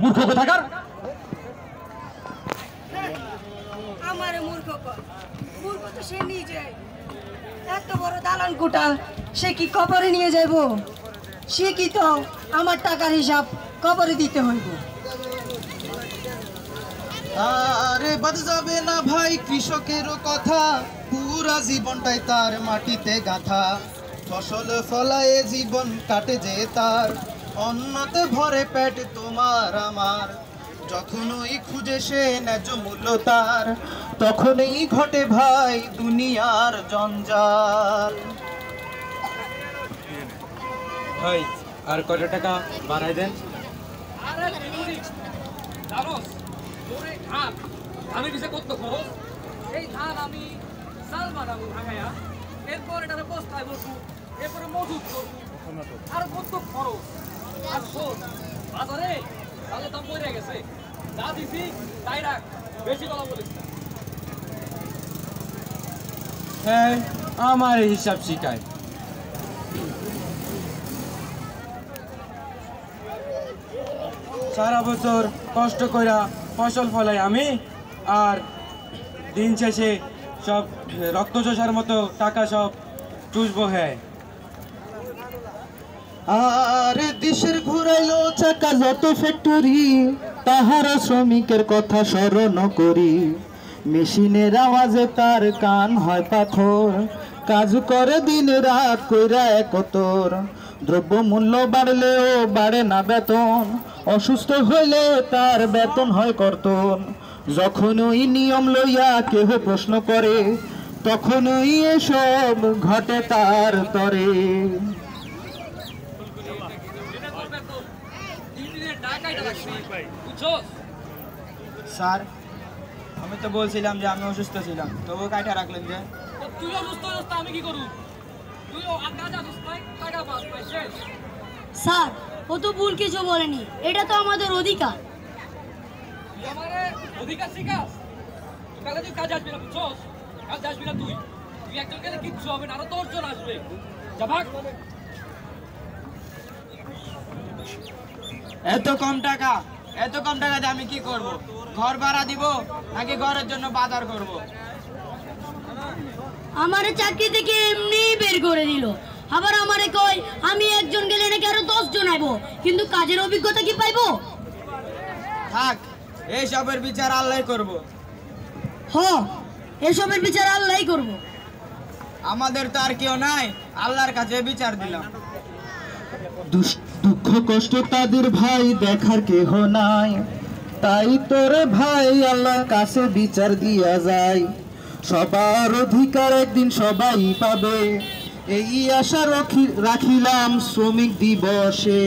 মূর্খ কোথাকার। আমারে মূর্খ কর, মূর্খ তো সে নিজে। এত বড় দালান কোটা সে কি কবরে নিয়ে যাইব? সে কি তো আমার টাকার হিসাব কবরে দিতে হইব। আরে বাদ যাবে না ভাই কৃষকেরও কথা, পুরা জীবনটাই তার মাটিতে গাঁথা। ফসল ফলায় জীবন কাটে যে তার, অন্নতে ভরে পেট তোমার আমার। যখনই খুঁজে সে ন্যায্য মূল্য তার, তখনই ঘটে ভাই দুনিয়ার জঞ্জাল। ভাই আর কত টাকা বাড়াই দেন। আমি কিসে করতে খরচ? এই ধান আমি চাল বানাবো ভাঙাইয়া, এরপর এটা বস্তায় বসবো, এরপরে মজুত করবো, আর কত খরচ। আর শোন, বাজারে তাহলে দাম পড়ে গেছে, যা দিছি তাই রাখ, বেশি কথা বলিস না। হ্যাঁ, আমার হিসাব শিখায়। সারা বছর কষ্ট কইরা ফসল ফলাই আমি, আর দিন শেষে সব রক্তচোষার মতো টাকা সব চুষবো। হ্যাঁ, আর দেশের ঘুরাইলো চাকা যত ফ্যাক্টরি, তাহার শ্রমিকের কথা স্মরণ করি। মেশিনের আওয়াজে তার কান হয় পাথর, কাজ করে দিন রাত কইরা একতর। দ্রব্য মূল্য বাড়লেও বাড়ে না বেতন, অসুস্থ হইলে তার বেতন হয় কর্তন। যখনই নিয়ম লইয়া কেহ প্রশ্ন করে, তখনই এসব ঘটে তার তরে। স্যার আমি তো বলছিলাম যে আমি অসুস্থ ছিলাম, তবু কাইটা রাখলেন যে। তুই অসুস্থ আমি কি করবো? তুইও কাজ আসুস নাই, টাকা পাস পাই শেষ। স্যার, ও তো ভুল কিছু বলেনি, এটা তো আমাদের অধিকার। তুই আমারে অধিকার শিখাস? কালে তুই কাজ আসবি না, বুঝছস? কাজ আসবি না তুই, তুই একজন গেলে কিচ্ছু হবে না, আরো 10 জন আসবে। যা ভাগ। এত কম টাকা, এত কম টাকাতে আমি কি করব? ঘর ভাড়া দিব নাকি ঘরের জন্য বাজার করব? আমারে চাকরি থেকে এমনি বের করে দিল, আবার আমারে কয় আমি একজন গেলে নাকি আরো 10 জন আইবো, কিন্তু কাজের অভিজ্ঞতা কি পাইবো? থাক, এইসবের বিচার আল্লাহ করব। হ, এসবের বিচার আল্লাহই করব। আমাদের তো আর কেউ নাই, আল্লাহর কাছে বিচার দিলাম। দুঃখ কষ্ট তাদের ভাই দেখার কেহ নাই, তাই তোরে ভাই আল্লাহর কাছে বিচার দিয়া যায়। সবার অধিকার একদিন সবাই পাবে, এই আশা রাখিলাম শ্রমিক দিবসে।